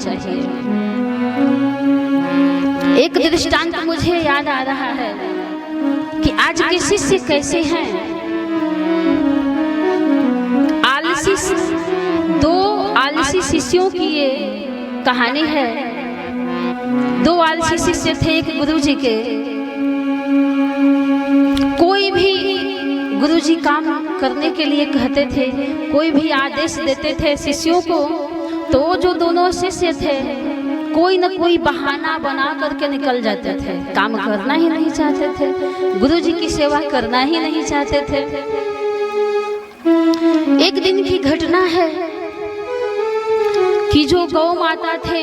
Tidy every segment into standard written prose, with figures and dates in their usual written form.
चाहिए। एक दृष्टांत मुझे याद आ रहा है कि आज के शिष्य कैसे हैं। दो आलसी शिष्यों की ये कहानी है। दो आलसी शिष्य थे एक गुरुजी के। कोई भी गुरुजी काम करने के लिए कहते थे, कोई भी आदेश देते थे शिष्यों को, तो जो दोनों शिष्य थे कोई न कोई बहाना बना करके निकल जाते थे। काम करना ही नहीं चाहते थे, गुरुजी की सेवा करना ही नहीं चाहते थे। एक दिन की घटना है कि जो गौ माता थे,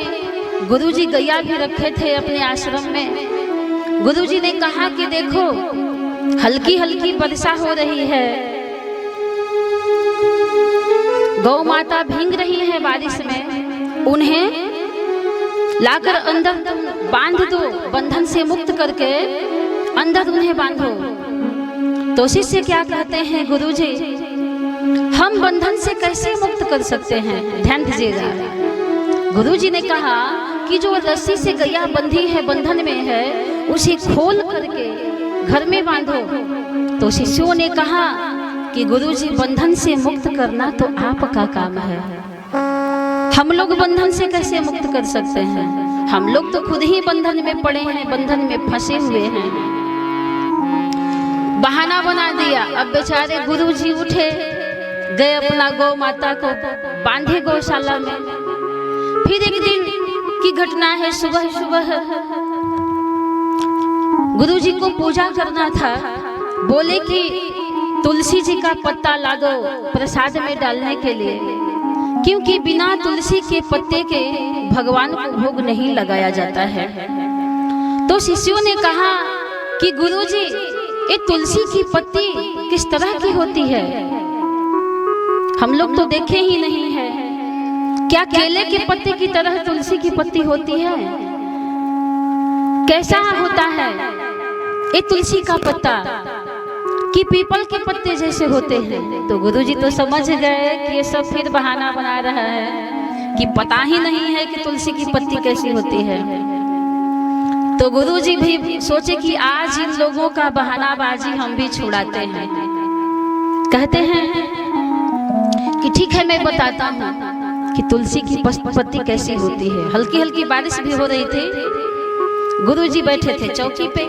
गुरुजी गैया भी रखे थे अपने आश्रम में। गुरुजी ने कहा कि देखो हल्की हल्की वर्षा हो रही है, गौ माता भीग रही है बारिश में, उन्हें लाकर अंदर बांध दो, बंधन से मुक्त करके अंदर उन्हें बांधो। तो शिष्य क्या कहते हैं, गुरुजी हम बंधन से कैसे मुक्त कर सकते हैं, ध्यान दीजिएगा। गुरुजी ने कहा कि जो रस्सी से गैया बंधी है, बंधन में है, उसे खोल करके घर में बांधो। तो शिष्यों ने कहा कि गुरुजी बंधन से मुक्त करना तो आपका काम है, हम लोग बंधन से कैसे मुक्त कर सकते हैं, हम लोग तो खुद ही बंधन में पड़े हैं, बंधन में फंसे हुए हैं। बहाना बना दिया। अब बेचारे गुरुजी उठे, गए अपना गौ माता को बांधे गौशाला में। फिर एक दिन की घटना है, सुबह सुबह गुरुजी को पूजा करना था। बोले कि तुलसी जी का पत्ता ला दो प्रसाद में डालने के लिए, क्योंकि बिना तुलसी के पत्ते के भगवान को भोग नहीं लगाया जाता है। तो शिष्यों ने कहा कि गुरुजी ये तुलसी की पत्ती किस तरह की होती है, हम लोग तो देखे ही नहीं है। क्या केले के पत्ते की तरह तुलसी की पत्ती होती है, कैसा होता है ये तुलसी का पत्ता, कि पीपल के पत्ते जैसे होते हैं। तो गुरुजी तो समझ गए कि ये सब फिर बहाना बना रहा है, कि पता ही नहीं है कि तुलसी की पत्ती कैसी होती है। तो गुरुजी भी सोचे कि आज इन लोगों का बहानाबाजी हम भी छुड़ाते हैं। कहते हैं कि ठीक है मैं बताता हूँ कि तुलसी की पत्ती कैसी होती है। हल्की हल्की बारिश भी हो रही थी, गुरुजी बैठे थे चौकी पे।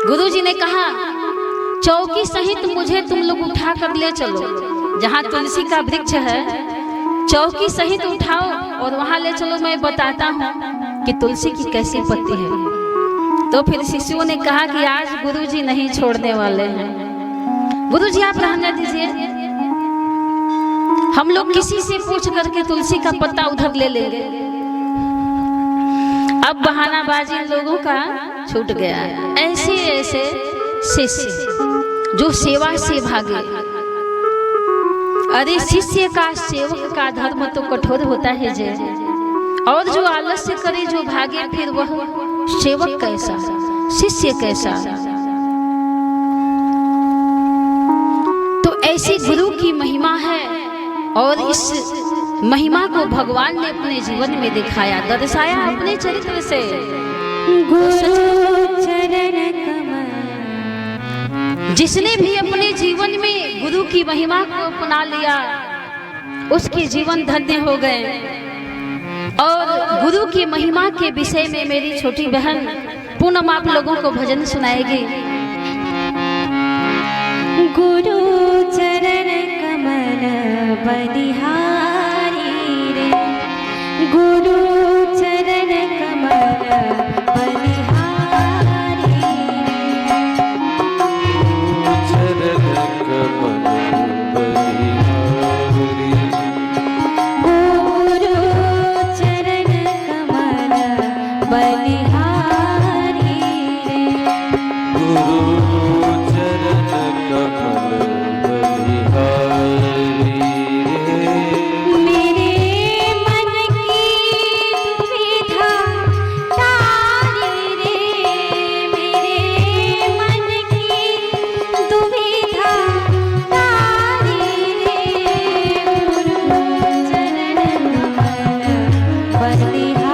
गुरुजी ने कहा चौकी सहित मुझे तुम लोग उठा कर ले चलो, जहाँ तुलसी का वृक्ष है चौकी सहित उठाओ और वहां ले चलो, मैं बताता हूँ कि तुलसी की कैसी पत्ती है। तो फिर शिष्यों ने कहा कि आज गुरुजी नहीं छोड़ने वाले हैं, गुरुजी आप रहने दीजिए, हम लोग किसी से पूछ करके तुलसी का पत्ता उधर ले लेंगे। अब बहानाबाजी लोगों का छूट गया। ऐसे ऐसे शिष्य जो सेवा से भागे। अरे शिष्य का सेवक का धर्म तो कठोर होता है जे, और जो आलस्य करे जो भागे, फिर वह सेवक कैसा, शिष्य कैसा। तो ऐसी गुरु की महिमा है, और इस महिमा को भगवान ने अपने जीवन में दिखाया, दर्शाया अपने चरित्र से। गुरु चरण कमल, जिसने भी अपने जीवन में गुरु की महिमा को अपना लिया उसके जीवन धन्य हो गए। और गुरु की महिमा के विषय में मेरी छोटी बहन पूनम आप लोगों को भजन सुनाएगी। गुरु चरण कमल बलिहारी रे, गुरु चरण कमल बलिहारी रे, चरण कमल बलिहारी, गुरु चरण कमल बलिहारी रे, गुरु चरण कमल बलिहारी रे। कर दी